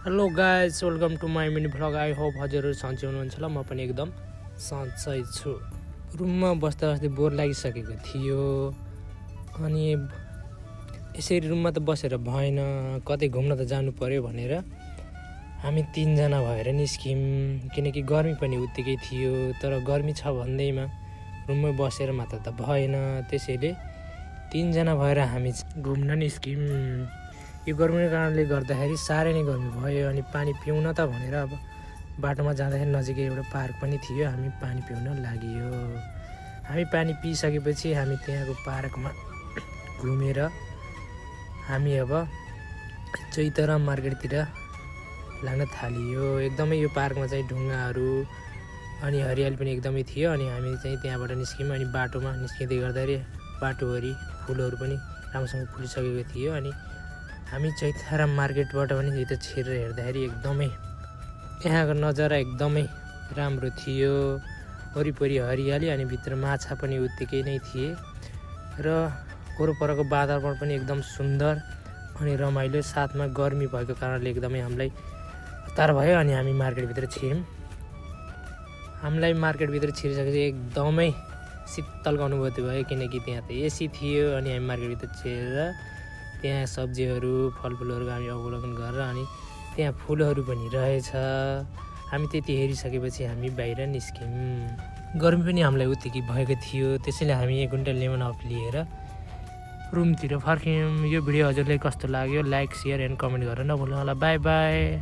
Hello guys, welcome to my mini vlog. I hope हजुरहरू सन्चै हुनुहुन्छ होला। म पनि एकदम सन्चै छु। रुममा बस्दा बस्दै बोर लागिसकेको थियो, अनि यसरी रुममा त बसेर भएन, कतै घुम्न त जानु पर्यो भनेर हामी 3 जना भएर निस्क्यौँ। किनकि गर्मी पनि उत्तिकै थियो, तर गर्मी छ भन्दैमा रुममै बसेर मात्र त भएन। त्यसैले 3 जना भएर हामी घुम्न निस्क्यौँ। यो गर्मीको कारणले गर्दाखेरि साह्रै नै गर्मी भयो। अनि पानी पिउन त भनेर अब बाटोमा जाँदाखेरि नजिकै एउटा पार्क पनि थियो, हामी पानी पिउन लाग्यो। हामी पानी पिइसकेपछि हामी त्यहाँको पार्कमा घुमेर हामी अब चैतरा मार्केटतिर लाग्न थालियो। एकदमै यो पार्कमा चाहिँ ढुङ्गाहरू अनि हरियाली पनि एकदमै थियो। अनि हामी चाहिँ त्यहाँबाट निस्क्यौँ। अनि बाटोमा निस्किँदै गर्दाखेरि बाटोभरि फुलहरू पनि राम्रोसँग फुलिसकेको थियो। अनि हामी चैतरा मार्केटबाट पनि यता छिरेर हेर्दाखेरि एकदमै यहाँको नजारा एकदमै राम्रो थियो। वरिपरि हरियाली अनि भित्र माछा पनि उत्तिकै नै थिए र वरपरको वातावरण पनि एकदम सुन्दर अनि रमाइलो। साथमा गर्मी भएको कारणले एकदमै हामीलाई हतार भयो। अनि हामी मार्केटभित्र छिर्यौँ। हामीलाई मार्केटभित्र छिरिसकेपछि एकदमै शीतलको अनुभूति भयो, किनकि त्यहाँ त एसी थियो। अनि हामी मार्केटभित्र छिरेर त्यहाँ सब्जीहरू फलफुलहरू हामी अवलोकन गरेर अनि त्यहाँ फुलहरू पनि रहेछ। हामी त्यति हेरिसकेपछि हामी बाहिर निस्क्यौँ। गर्मी पनि हामीलाई उत्तिकै भएको थियो, त्यसैले हामी 1 घन्टा लेमन अफ लिएर रुमतिर फर्क्यौँ। यो भिडियो हजुरलाई कस्तो लाग्यो लाइक, सेयर एन्ड कमेन्ट गरेर नभुल्नु होला। By by.